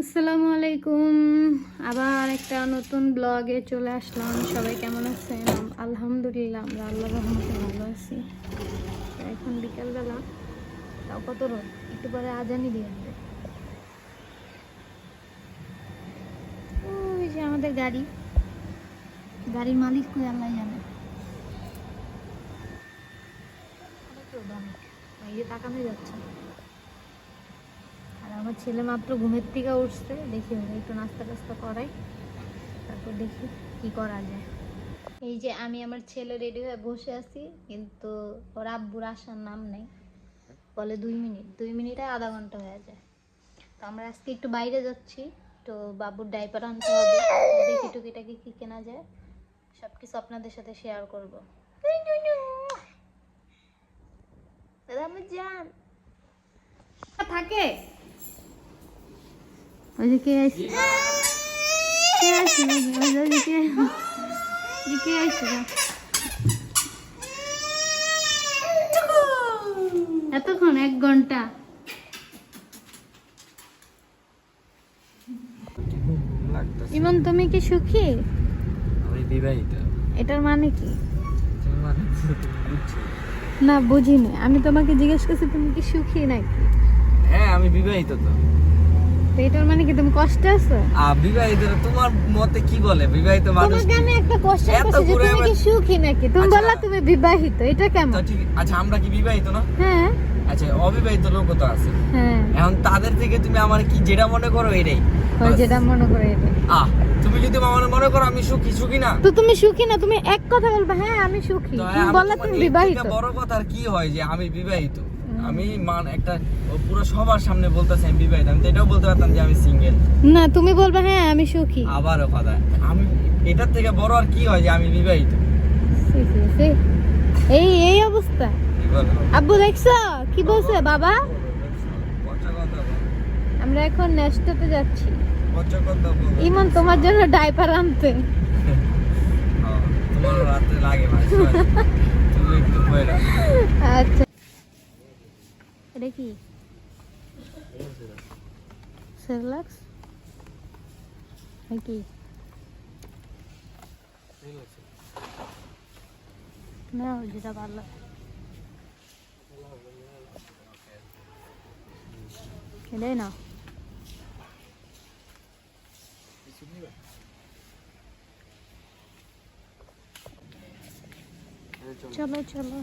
আসসালামু আলাইকুম, আবার একটা নতুন ব্লগে চলে আসলাম। সবাই কেমন আছেন? আলহামদুলিল্লাহ, আমরা আল্লাহর রহমতে ভালো আছি। এখন বিকালবেলা, তাও কত রোদ, একটু পরে আজানই দিয়ে দেবে। ওই যে আমাদের গাড়ির মালিক কই আল্লাহ জানে। অনেক রোদ, অনেক, এই যে তাকানো যাচ্ছে। আর আমার ছেলে মাত্র ঘুমের থেকে উঠছে, দেখি একটু নাস্তা টাস্তা করাই, তারপর দেখি কি করা যায়। এই যে আমি আমার ছেলে রেডি হয়ে বসে আছি, কিন্তু ওর আব্বুর আসার নাম নেই। বলে 2 মিনিটে আধা ঘন্টা হয়ে যায়। তো আমরা আজকে একটু বাইরে যাচ্ছি, তো বাবুর ডাইপার আনতে হবে, দেখি টুকিটাকি কি কেনা যায়, সব কিছু আপনাদের সাথে শেয়ার করবো। আমার জান থাকে ওই যে কে আসছে, এতক্ষণ 1 ঘন্টা। ইমন, তুমি কি সুখী? আমি বিবাহিত। এটার মানে কি? না বুঝিনি, আমি তোমাকে জিজ্ঞেস করছি তুমি কি সুখী নাকি। হ্যাঁ, আমি বিবাহিত। তো এটার মানে কি তুমি কষ্টে আছো? বিবাহিত তোমার মতে কি বলে বিবাহিত মানুষ? তোমাকে আমি একটা কোশ্চেন করছি যে তুমি কি সুখী নাকি, তুমি বললা তুমি বিবাহিত, এটা কেমন? ঠিক, আচ্ছা আমরা কি বিবাহিত না? হ্যাঁ। আচ্ছা, অবিবাহিত লোকও তো আছে। হ্যাঁ, এখন তাদের থেকে তুমি আমার কি যেটা মনে করো এটাই। যেটা মনে করে এটাই। তুমি যদি আমার মনে করো আমি সুখী না, তো তুমি সুখী না, তুমি এক কথা বলবা হ্যাঁ আমি সুখী, তুমি বললা তুমি বিবাহিত। বড় কথা আর কি হয় যে আমি বিবাহিত। আমি একটা পুরো সবার সামনে বলতেছি আমি বিবাহিত, আমি তো এটাও বলতে পারতাম যে আমি সিঙ্গেল। না, তুমি বলবা হ্যাঁ আমি সুখী। আবারও কথা, আমি এটার থেকে বড় আর কি হয় যে আমি বিবাহিত। এই অবস্থা। আব্বু দেখছো কি বলছে বাবা? আমরা এখন নেস্টোতে যাচ্ছি। ইমন তোমার জন্য ডাইপার আনতে। তোমার রাতে লাগে মাঝে মাঝে, তুমি একটু বইলা। আচ্ছা, এটা কি সেরলাক্স নাকি? না, যেটা ভালো। এটাই না। চলো চলো।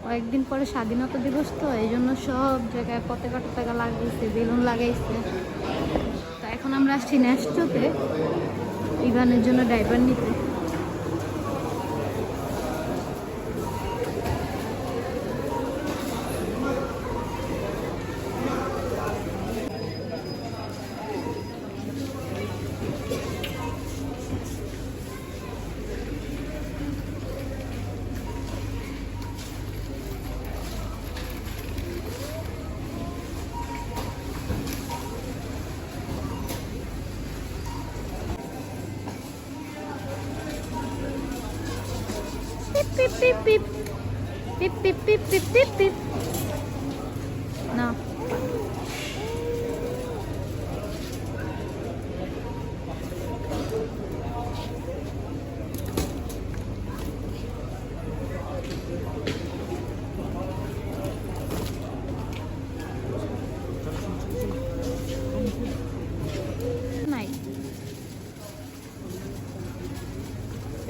কয়েকদিন পরে স্বাধীনতা দিবস, তো এই জন্য সব জায়গায় পতাকা লাগাইছে, বেলুন লাগাইছে। তো এখন আমরা আসছি নেস্টোতে ইভানের জন্য ডাইপার নিতে। Pip pip pip pip pip pip pip pip pip. No.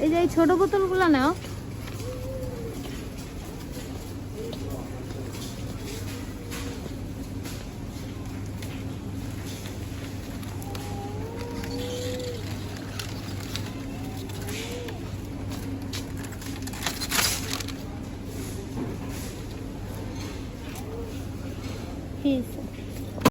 এই যে এই ছোট বোতলগুলো নাও। Peace.